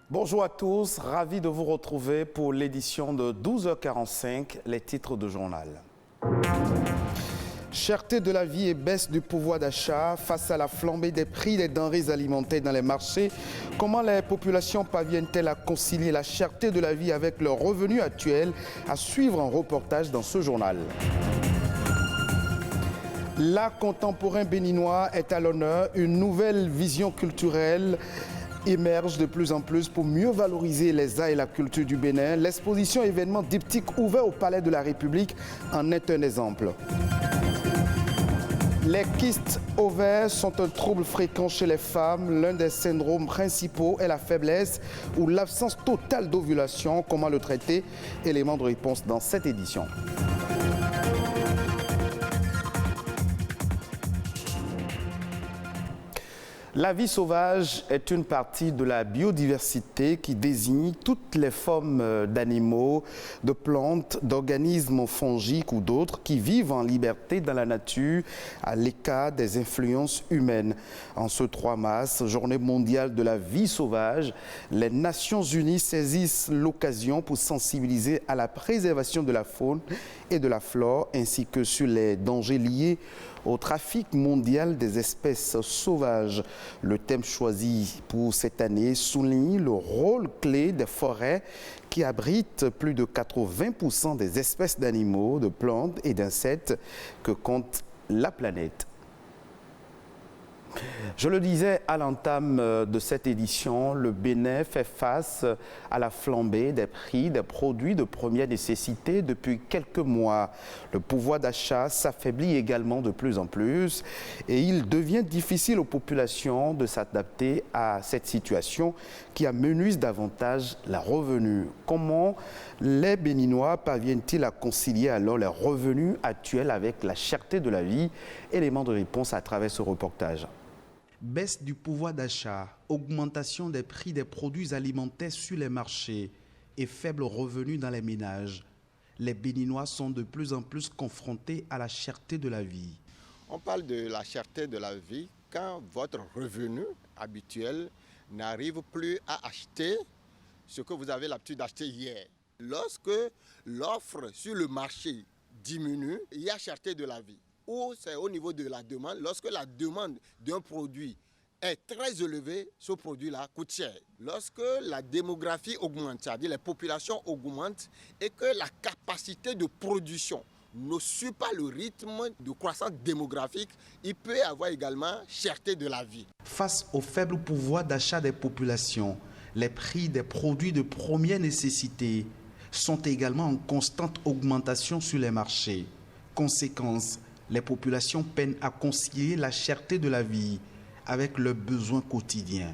Bonjour à tous, ravi de vous retrouver pour l'édition de 12h45, les titres de journal. Cherté de la vie et baisse du pouvoir d'achat face à la flambée des prix des denrées alimentaires dans les marchés. Comment les populations parviennent-elles à concilier la cherté de la vie avec leurs revenus actuels? À suivre un reportage dans ce journal. L'art contemporain béninois est à l'honneur. Une nouvelle vision culturelle émerge de plus en plus pour mieux valoriser les arts et la culture du Bénin. L'exposition événement diptyque ouvert au Palais de la République en est un exemple. Les kystes ovaires sont un trouble fréquent chez les femmes. L'un des syndromes principaux est la faiblesse ou l'absence totale d'ovulation. Comment le traiter? Élément de réponse dans cette édition. La vie sauvage est une partie de la biodiversité qui désigne toutes les formes d'animaux, de plantes, d'organismes fongiques ou d'autres qui vivent en liberté dans la nature à l'écart des influences humaines. En ce 3 mars, journée mondiale de la vie sauvage, les Nations Unies saisissent l'occasion pour sensibiliser à la préservation de la faune et de la flore ainsi que sur les dangers liés au trafic mondial des espèces sauvages. Le thème choisi pour cette année souligne le rôle clé des forêts qui abritent plus de 80% des espèces d'animaux, de plantes et d'insectes que compte la planète. Je le disais à l'entame de cette édition, le Bénin fait face à la flambée des prix des produits de première nécessité depuis quelques mois. Le pouvoir d'achat s'affaiblit également de plus en plus et il devient difficile aux populations de s'adapter à cette situation qui amenuise davantage la revenu. Comment les Béninois parviennent-ils à concilier alors les revenus actuels avec la cherté de la vie? Élément de réponse à travers ce reportage. Baisse du pouvoir d'achat, augmentation des prix des produits alimentaires sur les marchés et faible revenu dans les ménages. Les Béninois sont de plus en plus confrontés à la cherté de la vie. On parle de la cherté de la vie quand votre revenu habituel n'arrive plus à acheter ce que vous avez l'habitude d'acheter hier. Lorsque l'offre sur le marché diminue, il y a cherté de la vie. Ou c'est au niveau de la demande. Lorsque la demande d'un produit est très élevée, ce produit-là coûte cher. Lorsque la démographie augmente, c'est-à-dire les populations augmentent et que la capacité de production ne suit pas le rythme de croissance démographique, il peut y avoir également cherté de la vie. Face au faible pouvoir d'achat des populations, les prix des produits de première nécessité sont également en constante augmentation sur les marchés. Conséquence, les populations peinent à concilier la cherté de la vie avec leurs besoins quotidiens.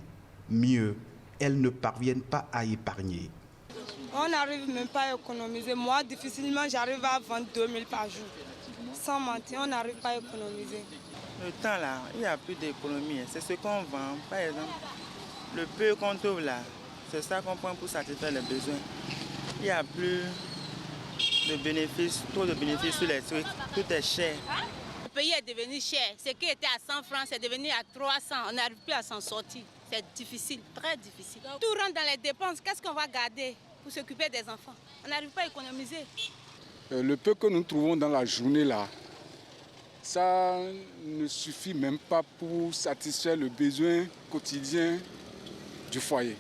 Mieux, elles ne parviennent pas à épargner. On n'arrive même pas à économiser. Moi, difficilement, j'arrive à vendre 2000 par jour. Sans mentir, on n'arrive pas à économiser. Le temps là, il n'y a plus d'économie. C'est ce qu'on vend. Par exemple, le peu qu'on trouve là, c'est ça qu'on prend pour satisfaire les besoins. Il n'y a plus de bénéfices, trop de bénéfices sur les trucs, tout est cher. Le pays est devenu cher. Ce qui était à 100 francs, c'est devenu à 300. On n'arrive plus à s'en sortir. C'est difficile, très difficile. Tout rentre dans les dépenses. Qu'est-ce qu'on va garder pour s'occuper des enfants? On n'arrive pas à économiser. Le peu que nous trouvons dans la journée là, ça ne suffit même pas pour satisfaire le besoin quotidien du foyer.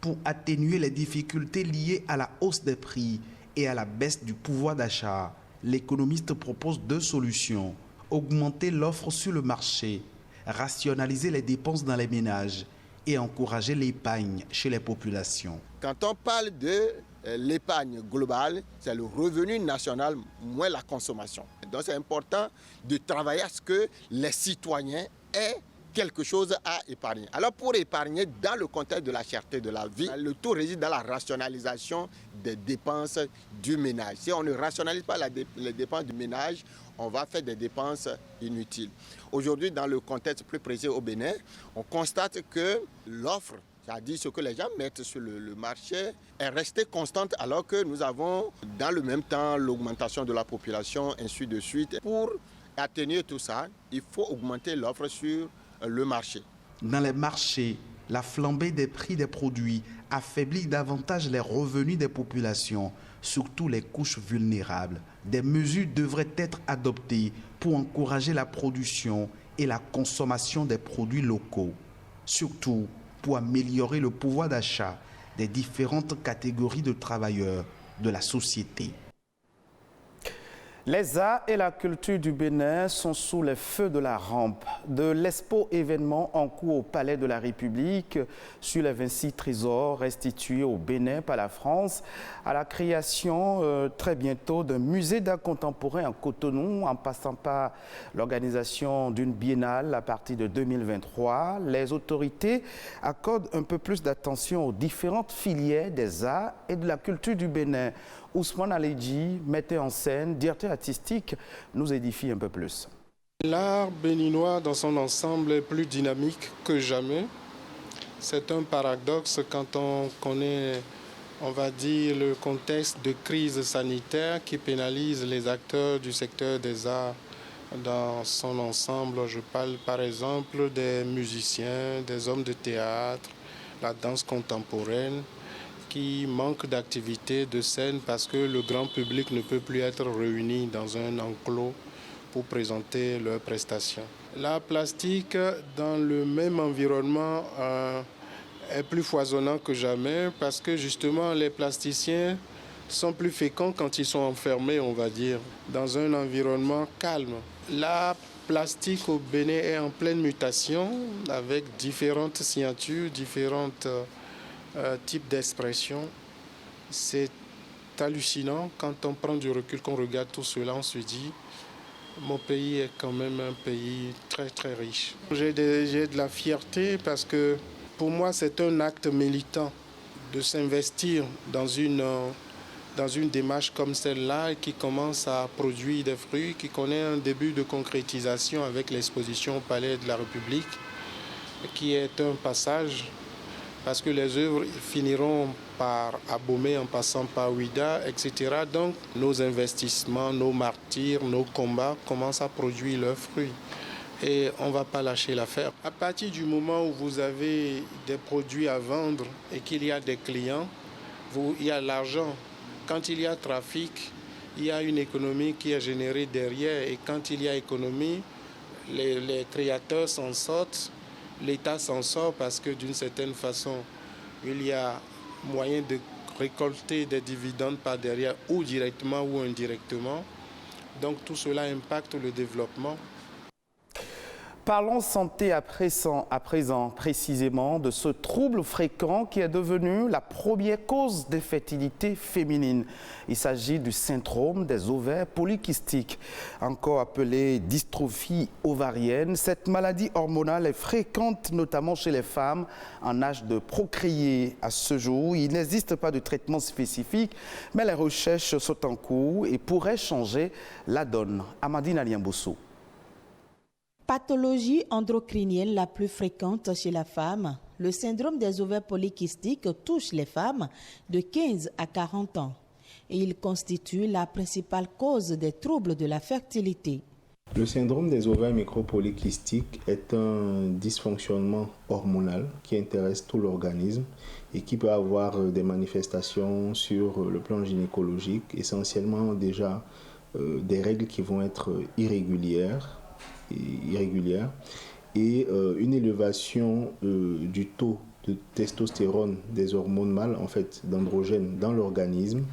Pour atténuer les difficultés liées à la hausse des prix et à la baisse du pouvoir d'achat, l'économiste propose 2 solutions. Augmenter l'offre sur le marché, rationaliser les dépenses dans les ménages et encourager l'épargne chez les populations. Quand on parle de l'épargne globale, c'est le revenu national moins la consommation. Donc c'est important de travailler à ce que les citoyens aient quelque chose à épargner. Alors pour épargner dans le contexte de la cherté de la vie, le tout réside dans la rationalisation des dépenses du ménage. Si on ne rationalise pas les dépenses du ménage, on va faire des dépenses inutiles. Aujourd'hui, dans le contexte plus précis au Bénin, on constate que l'offre C'est-à-dire ce que les gens mettent sur le marché est resté constante alors que nous avons dans le même temps l'augmentation de la population, ainsi de suite. Pour atténuer tout ça, il faut augmenter l'offre sur le marché. Dans les marchés, la flambée des prix des produits affaiblit davantage les revenus des populations, surtout les couches vulnérables. Des mesures devraient être adoptées pour encourager la production et la consommation des produits locaux, surtout pour améliorer le pouvoir d'achat des différentes catégories de travailleurs de la société. Les arts et la culture du Bénin sont sous les feux de la rampe. De l'expo événement en cours au Palais de la République sur les 26 trésors restitués au Bénin par la France à la création très bientôt d'un musée d'art contemporain en Cotonou en passant par l'organisation d'une biennale à partir de 2023. Les autorités accordent un peu plus d'attention aux différentes filières des arts et de la culture du Bénin. Ousmane Aledji, metteur en scène, directeur artistique, nous édifie un peu plus. L'art béninois dans son ensemble est plus dynamique que jamais. C'est un paradoxe quand on connaît, on va dire, le contexte de crise sanitaire qui pénalise les acteurs du secteur des arts dans son ensemble. Je parle par exemple des musiciens, des hommes de théâtre, la danse contemporaine, qui manquent d'activité de scène parce que le grand public ne peut plus être réuni dans un enclos pour présenter leurs prestations. L'art plastique, dans le même environnement, est plus foisonnant que jamais parce que justement les plasticiens sont plus féconds quand ils sont enfermés, on va dire, dans un environnement calme. L'art plastique au Bénin est en pleine mutation avec différentes signatures, différentes type d'expression. C'est hallucinant. Quand on prend du recul, qu'on regarde tout cela, on se dit mon pays est quand même un pays très très riche. J'ai de la fierté parce que pour moi c'est un acte militant de s'investir dans une démarche comme celle-là qui commence à produire des fruits, qui connaît un début de concrétisation avec l'exposition au Palais de la République, qui est un passage parce que les œuvres finiront par abaumer en passant par Ouida, etc. Donc nos investissements, nos martyrs, nos combats commencent à produire leurs fruits. Et on ne va pas lâcher l'affaire. À partir du moment où vous avez des produits à vendre et qu'il y a des clients, il y a l'argent. Quand il y a trafic, il y a une économie qui est générée derrière. Et quand il y a économie, les créateurs s'en sortent. L'État s'en sort parce que d'une certaine façon, il y a moyen de récolter des dividendes par derrière, ou directement ou indirectement. Donc tout cela impacte le développement. Parlons santé à présent précisément de ce trouble fréquent qui est devenu la première cause d'infertilité féminine. Il s'agit du syndrome des ovaires polykystiques, encore appelé dystrophie ovarienne. Cette maladie hormonale est fréquente notamment chez les femmes en âge de procréer. À ce jour, il n'existe pas de traitement spécifique, mais les recherches sont en cours et pourraient changer la donne. Amandine Aliambosso. Pathologie endocrinienne la plus fréquente chez la femme, le syndrome des ovaires polykystiques touche les femmes de 15 à 40 ans et il constitue la principale cause des troubles de la fertilité. Le syndrome des ovaires micropolykystiques est un dysfonctionnement hormonal qui intéresse tout l'organisme et qui peut avoir des manifestations sur le plan gynécologique, essentiellement déjà des règles qui vont être irrégulières et une élévation du taux de testostérone, des hormones mâles, en fait d'androgènes dans l'organisme,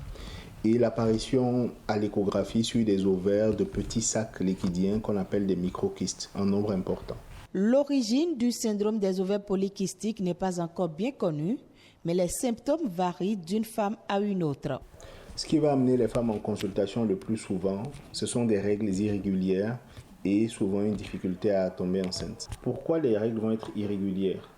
et l'apparition à l'échographie sur des ovaires de petits sacs liquidiens qu'on appelle des microkystes en nombre important. L'origine du syndrome des ovaires polykystiques n'est pas encore bien connue, mais les symptômes varient d'une femme à une autre. Ce qui va amener les femmes en consultation le plus souvent, ce sont des règles irrégulières et souvent une difficulté à tomber enceinte. Pourquoi les règles vont être irrégulières?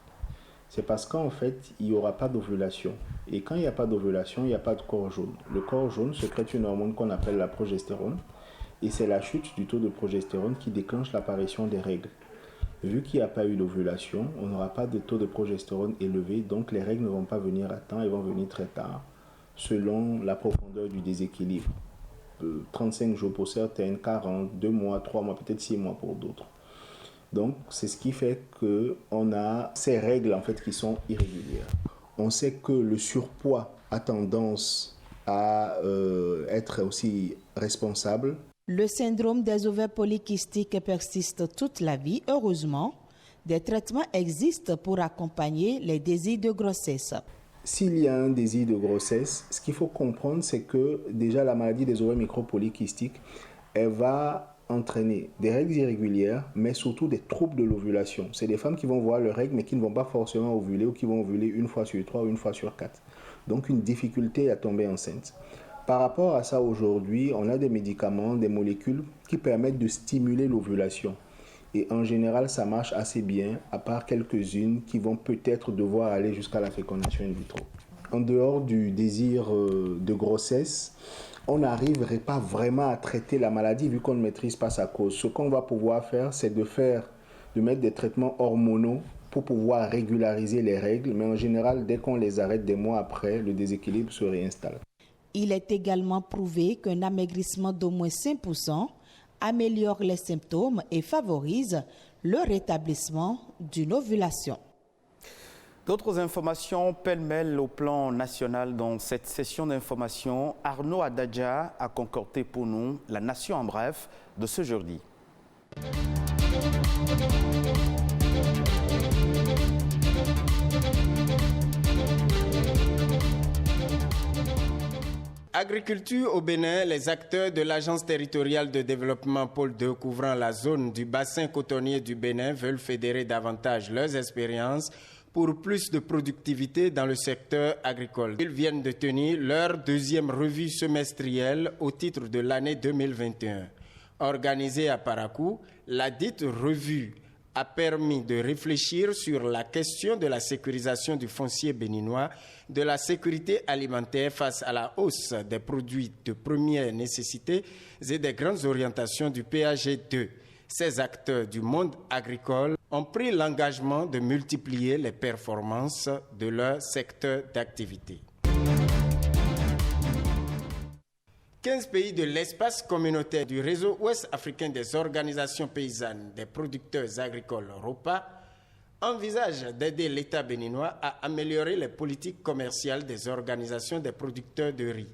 C'est parce qu'en fait, il n'y aura pas d'ovulation. Et quand il n'y a pas d'ovulation, il n'y a pas de corps jaune. Le corps jaune sécrète une hormone qu'on appelle la progestérone. Et c'est la chute du taux de progestérone qui déclenche l'apparition des règles. Vu qu'il n'y a pas eu d'ovulation, on n'aura pas de taux de progestérone élevé, donc les règles ne vont pas venir à temps, elles vont venir très tard, selon la profondeur du déséquilibre. 35 jours pour certaines, 40, 2 mois, 3 mois, peut-être 6 mois pour d'autres. Donc, c'est ce qui fait qu'on a ces règles en fait qui sont irrégulières. On sait que le surpoids a tendance à être aussi responsable. Le syndrome des ovaires polykystiques persiste toute la vie. Heureusement, des traitements existent pour accompagner les désirs de grossesse. S'il y a un désir de grossesse, ce qu'il faut comprendre, c'est que déjà la maladie des ovaires micropolykystiques, elle va entraîner des règles irrégulières, mais surtout des troubles de l'ovulation. C'est des femmes qui vont voir leurs règles, mais qui ne vont pas forcément ovuler ou qui vont ovuler une fois sur 3 ou une fois sur 4. Donc une difficulté à tomber enceinte. Par rapport à ça, aujourd'hui, on a des médicaments, des molécules qui permettent de stimuler l'ovulation. Et en général, ça marche assez bien, à part quelques-unes qui vont peut-être devoir aller jusqu'à la fécondation in vitro. En dehors du désir de grossesse, on n'arriverait pas vraiment à traiter la maladie vu qu'on ne maîtrise pas sa cause. Ce qu'on va pouvoir faire, c'est de mettre des traitements hormonaux pour pouvoir régulariser les règles. Mais en général, dès qu'on les arrête des mois après, le déséquilibre se réinstalle. Il est également prouvé qu'un amaigrissement d'au moins 5% améliore les symptômes et favorise le rétablissement d'une ovulation. D'autres informations pêle-mêle au plan national dans cette session d'information. Arnaud Adadja a concocté pour nous la Nation en bref de ce jeudi. Agriculture au Bénin, les acteurs de l'Agence territoriale de développement Pôle 2 couvrant la zone du bassin cotonnier du Bénin veulent fédérer davantage leurs expériences pour plus de productivité dans le secteur agricole. Ils viennent de tenir leur deuxième revue semestrielle au titre de l'année 2021. Organisée à Parakou, la dite revue a permis de réfléchir sur la question de la sécurisation du foncier béninois, de la sécurité alimentaire face à la hausse des produits de première nécessité et des grandes orientations du PAG2. Ces acteurs du monde agricole ont pris l'engagement de multiplier les performances de leur secteur d'activité. 15 pays de l'espace communautaire du réseau ouest africain des organisations paysannes des producteurs agricoles ROPA envisagent d'aider l'État béninois à améliorer les politiques commerciales des organisations des producteurs de riz.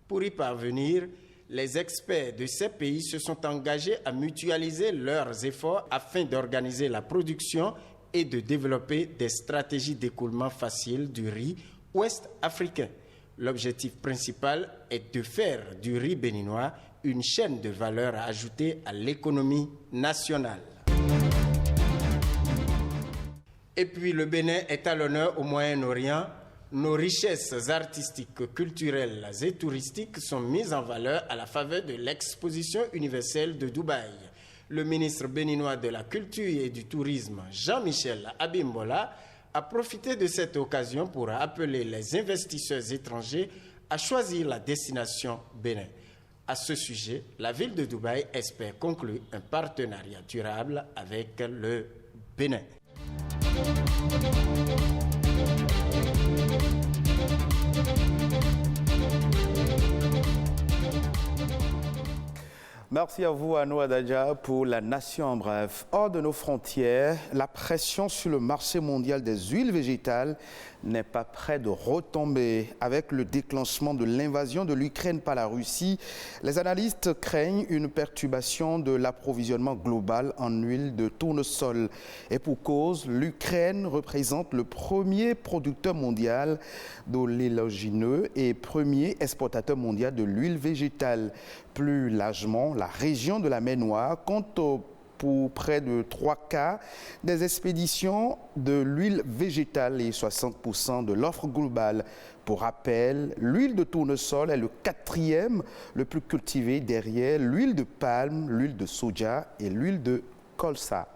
Pour y parvenir, les experts de ces pays se sont engagés à mutualiser leurs efforts afin d'organiser la production et de développer des stratégies d'écoulement facile du riz ouest africain. L'objectif principal est de faire du riz béninois une chaîne de valeur ajoutée à l'économie nationale. Et puis le Bénin est à l'honneur au Moyen-Orient. Nos richesses artistiques, culturelles et touristiques sont mises en valeur à la faveur de l'exposition universelle de Dubaï. Le ministre béninois de la Culture et du Tourisme, Jean-Michel Abimbola, a profité de cette occasion pour appeler les investisseurs étrangers à choisir la destination Bénin. À ce sujet, la ville de Dubaï espère conclure un partenariat durable avec le Bénin. Merci à vous, Arnaud Adadja, pour la Nation en bref. Hors de nos frontières, la pression sur le marché mondial des huiles végétales n'est pas près de retomber. Avec le déclenchement de l'invasion de l'Ukraine par la Russie, les analystes craignent une perturbation de l'approvisionnement global en huile de tournesol. Et pour cause, l'Ukraine représente le premier producteur mondial d'oléagineux et premier exportateur mondial de l'huile végétale. Plus largement, la région de la mer Noire compte pour près de 3/4 des expéditions de l'huile végétale et 60% de l'offre globale. Pour rappel, l'huile de tournesol est le 4e le plus cultivé derrière l'huile de palme, l'huile de soja et l'huile de colza.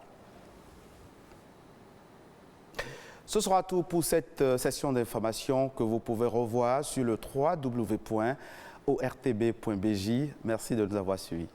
Ce sera tout pour cette session d'information que vous pouvez revoir sur le www.ortb.bj. Merci de nous avoir suivis.